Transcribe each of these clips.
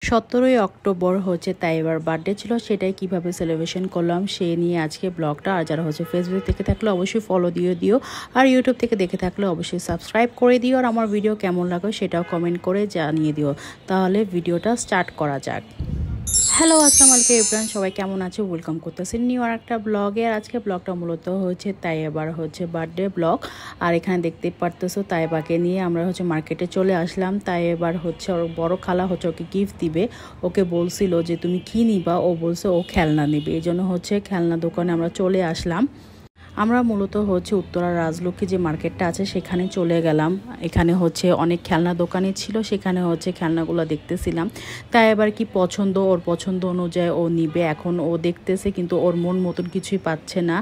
17ই October হচ্ছে তাইবার birthday ছিল, সেটাই কিভাবে সেলিব্রেশন করলাম সে নিয়ে আজকে ব্লগটা। আর যারা হচ্ছে ফেসবুক থেকে থাকলে অবশ্যই ফলো দিয়ে দিও, আর ইউটিউব থেকে দেখে থাকলে অবশ্যই সাবস্ক্রাইব করে দিও, আর আমার ভিডিও কেমন লাগে সেটাও কমেন্ট করে জানিয়ে দিও। তাহলে ভিডিওটা স্টার্ট করা যাক। হ্যালো, আসসালামু আলাইকুম এভরিওয়ান, সবাই কেমন আছে? ওয়েলকাম করতেছি নিউ আর একটা ব্লগে। আর আজকে ব্লগটা মূলত হচ্ছে তাইবার হচ্ছে বার্থডে ব্লগ। আর এখানে দেখতে পারতেছো তাইবাকে নিয়ে আমরা হচ্ছে মার্কেটে চলে আসলাম। তাইবার হচ্ছে ওর বড় খালা হচ্ছে ওকে গিফট দিবে। ওকে বলছিল যে তুমি কি নিবা, ও বলছে ও খেলনা নিবে, এই জন্য হচ্ছে খেলনা দোকানে আমরা চলে আসলাম। আমরা মূলত হচ্ছে উত্তরা রাজলক্ষ্মী যে মার্কেটটা আছে সেখানে চলে গেলাম। এখানে হচ্ছে অনেক খেলনা দোকানই ছিল, সেখানে হচ্ছে খেলনাগুলো দেখতেছিলাম। তাই এবার কি পছন্দ, ওর পছন্দ অনুযায়ী ও নিবে। এখন ও দেখতেছে কিন্তু ওর মন মতন কিছুই পাচ্ছে না,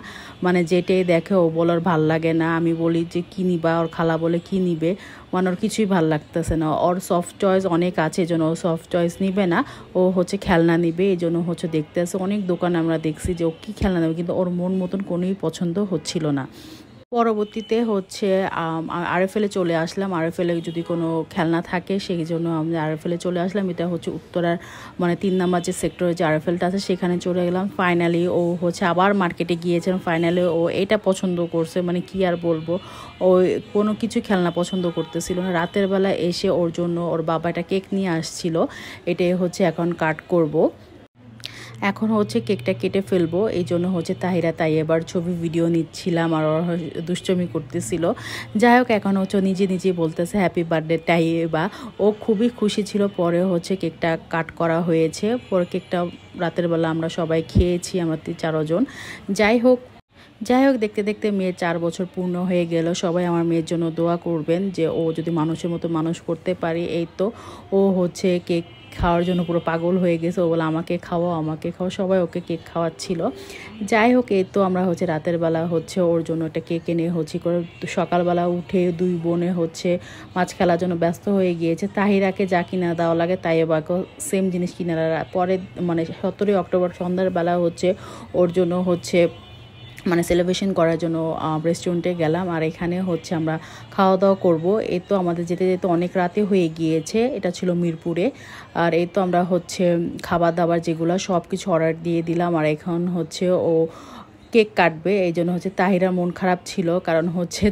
মানে যেটাই দেখে ও বলার ভাল লাগে না। আমি বলি যে কী নিবা, ওর খালা বলে কি নিবে, মানে ওর কিছুই ভাল লাগতেছে না। ওর সফট চয়েস অনেক আছে, এই জন্য ও সফট চয়েস নিবে না, ও হচ্ছে খেলনা নিবে। এই জন্য হচ্ছে দেখতে আসে অনেক দোকান আমরা দেখছি যে ও কী খেলনা নেবে, কিন্তু ওর মন মতন কোনোই পছন্দ হচ্ছিল না। পরবর্তীতে হচ্ছে আরএফএলে চলে আসলাম। আরএফএলে যদি কোনো খেলনা থাকে সেই জন্য আমরা আরএফএলে চলে আসলাম। এটা হচ্ছে উত্তরার মানে 3 নম্বর যে সেক্টরে যে আরএফএলটা আছে সেখানে চলে গেলাম। ফাইনালি ও হচ্ছে আবার মার্কেটে গিয়েছেন। ফাইনালি ও এটা পছন্দ করছে, মানে কি আর বলবো, ও কোনো কিছু খেলনা পছন্দ করতেছিল না। রাতের বেলা এসে ওর জন্য ওর বাবা একটা কেক নিয়ে আসছিল, এটাই হচ্ছে এখন কাট করব। এখন হচ্ছে কেকটা কেটে ফেলবো, এই জন্য হচ্ছে তাহিরা তাই এবার ছবি ভিডিও নিচ্ছিলাম, আর ওরা দুষ্টমি করতেছিল। যাই হোক, এখন হচ্ছে নিজে নিজে বলতেছে হ্যাপি বার্থডে তাইবা। ও খুবই খুশি ছিল। পরে হচ্ছে কেকটা কাট করা হয়েছে, পরে কেকটা রাতের বেলা আমরা সবাই খেয়েছি, আমরা 4 জন। যাই হোক দেখতে দেখতে মেয়ের 4 বছর পূর্ণ হয়ে গেল। সবাই আমার মেয়ের জন্য দোয়া করবেন যে ও যদি মানুষের মতো মানুষ করতে পারি। এই তো ও হচ্ছে কেক খাওয়ার জন্য পুরো পাগল হয়ে গেছে। ও বলে আমাকে খাওয়াও, আমাকে খাওয়া, সবাই ওকে কেক খাওয়াচ্ছিল। যাই হোক, এই তো আমরা হচ্ছে রাতের বেলা হচ্ছে ওর জন্য একটা কেক এনে হচ্ছে করে সকালবেলা উঠে 2 বোনে হচ্ছে মাছ খেলার জন্য ব্যস্ত হয়ে গিয়েছে। তাহিরাকে যা কিনা দেওয়া লাগে তাই এবারকেও সেম জিনিস কিনে পরে, মানে 17ই অক্টোবর সন্ধ্যার বেলা হচ্ছে ওর জন্য হচ্ছে মানে সেলিব্রেশন করার জন্য রেস্টুরেন্টে গেলাম। আর এখানে হচ্ছে আমরা খাওয়া দাওয়া করবো। এই তো আমাদের যেতে যেতে অনেক রাতে হয়ে গিয়েছে, এটা ছিল মিরপুরে। আর এই তো আমরা হচ্ছে খাবার দাবার যেগুলো সব কিছু অর্ডার দিয়ে দিলাম। আর এখন হচ্ছে ও কেক কাটবে, এই জন্য হচ্ছে তাহিরার মন খারাপ ছিল, কারণ হচ্ছে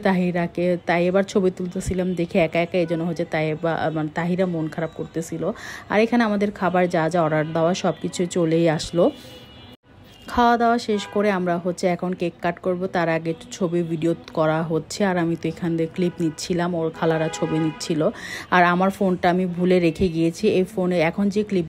তাই এবার ছবি তুলতেছিলাম দেখে একা একা, এই জন্য হচ্ছে মানে তাহিরা মন খারাপ করতেছিল। আর এখানে আমাদের খাবার যা যা অর্ডার দেওয়া সব কিছু চলেই আসলো। খাওয়া দাওয়া শেষ করে আমরা হচ্ছে এখন কেক কাট করব। তার আগে একটু ছবি ভিডিও করা হচ্ছে, আর আমি তো এখান থেকে ক্লিপ নিচ্ছিলাম, ওর খালারা ছবি নিচ্ছিল। আর আমার ফোনটা আমি ভুলে রেখে গিয়েছি, এই ফোনে এখন যে ক্লিপ